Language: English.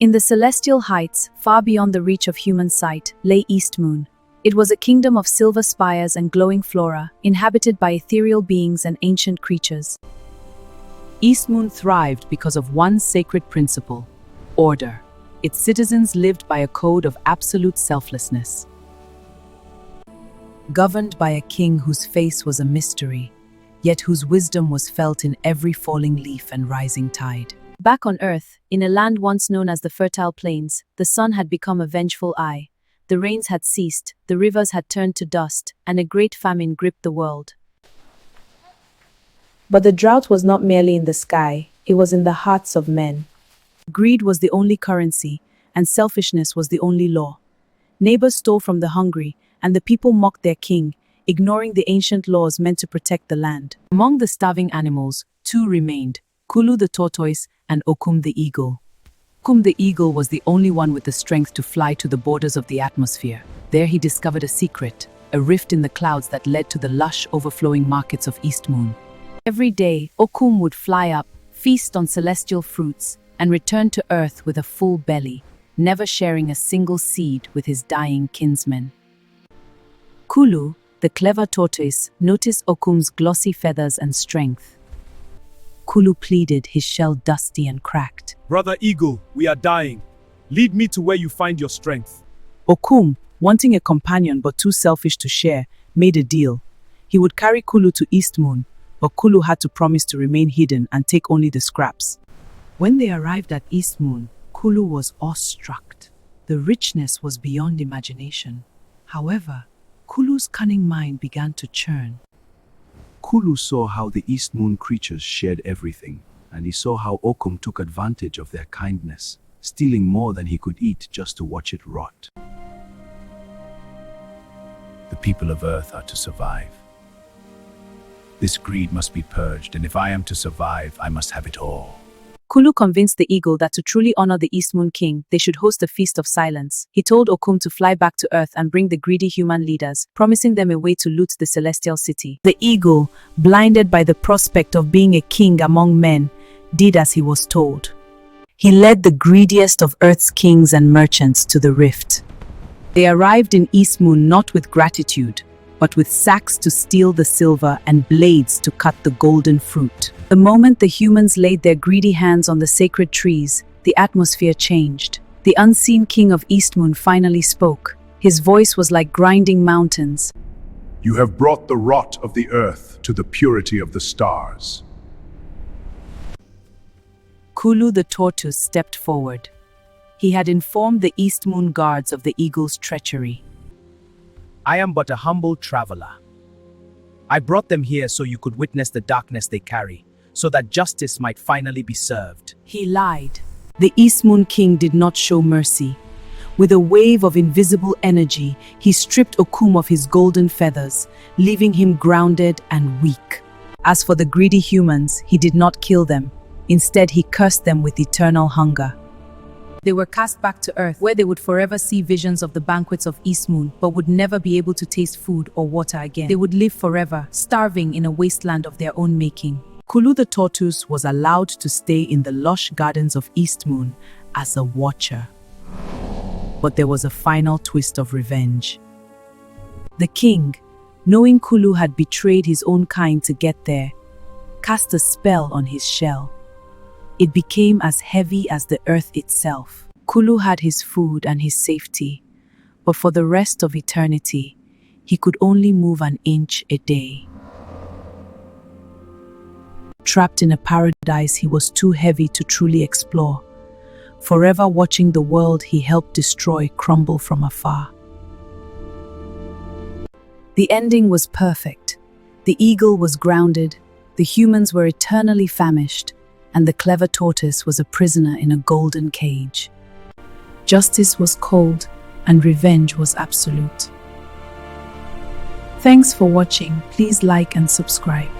In the celestial heights, far beyond the reach of human sight, lay Eastmoon. It was a kingdom of silver spires and glowing flora, inhabited by ethereal beings and ancient creatures. Eastmoon thrived because of one sacred principle: order. Its citizens lived by a code of absolute selflessness. Governed by a king whose face was a mystery, yet whose wisdom was felt in every falling leaf and rising tide. Back on Earth, in a land once known as the Fertile Plains, the sun had become a vengeful eye. The rains had ceased, the rivers had turned to dust, and a great famine gripped the world. But the drought was not merely in the sky, it was in the hearts of men. Greed was the only currency, and selfishness was the only law. Neighbors stole from the hungry, and the people mocked their king, ignoring the ancient laws meant to protect the land. Among the starving animals, two remained: Kulu the tortoise and Okum the eagle. Okum the eagle was the only one with the strength to fly to the borders of the atmosphere. There he discovered a secret, a rift in the clouds that led to the lush, overflowing markets of Eastmoon. Every day, Okum would fly up, feast on celestial fruits, and return to Earth with a full belly, never sharing a single seed with his dying kinsmen. Kulu, the clever tortoise, noticed Okum's glossy feathers and strength. Kulu pleaded, his shell dusty and cracked. "Brother Eagle, we are dying. Lead me to where you find your strength." Okum, wanting a companion but too selfish to share, made a deal. He would carry Kulu to Eastmoon, but Kulu had to promise to remain hidden and take only the scraps. When they arrived at Eastmoon, Kulu was awestruck. The richness was beyond imagination. However, Kulu's cunning mind began to churn. Kulu saw how the Eastmoon creatures shared everything, and he saw how Okum took advantage of their kindness, stealing more than he could eat just to watch it rot. The people of Earth are to survive. This greed must be purged, and if I am to survive, I must have it all. Kulu convinced the eagle that to truly honor the Eastmoon king, they should host a feast of silence. He told Okum to fly back to Earth and bring the greedy human leaders, promising them a way to loot the celestial city. The eagle, blinded by the prospect of being a king among men, did as he was told. He led the greediest of Earth's kings and merchants to the rift. They arrived in Eastmoon not with gratitude, but with sacks to steal the silver and blades to cut the golden fruit. The moment the humans laid their greedy hands on the sacred trees, the atmosphere changed. The unseen king of Eastmoon finally spoke. His voice was like grinding mountains. "You have brought the rot of the earth to the purity of the stars." Kulu the tortoise stepped forward. He had informed the Eastmoon guards of the eagle's treachery. "I am but a humble traveler. I brought them here so you could witness the darkness they carry, so that justice might finally be served." He lied. The Eastmoon king did not show mercy. With a wave of invisible energy, he stripped Okum of his golden feathers, leaving him grounded and weak. As for the greedy humans, he did not kill them. Instead, he cursed them with eternal hunger. They were cast back to Earth, where they would forever see visions of the banquets of Eastmoon, but would never be able to taste food or water again. They would live forever, starving in a wasteland of their own making. Kulu the tortoise was allowed to stay in the lush gardens of Eastmoon as a watcher. But there was a final twist of revenge. The king, knowing Kulu had betrayed his own kind to get there, cast a spell on his shell. It became as heavy as the earth itself. Kulu had his food and his safety, but for the rest of eternity, he could only move an inch a day. Trapped in a paradise he was too heavy to truly explore, forever watching the world he helped destroy crumble from afar. The ending was perfect. The eagle was grounded, the humans were eternally famished, and the clever tortoise was a prisoner in a golden cage. Justice was cold, and revenge was absolute. Thanks for watching. Please like and subscribe.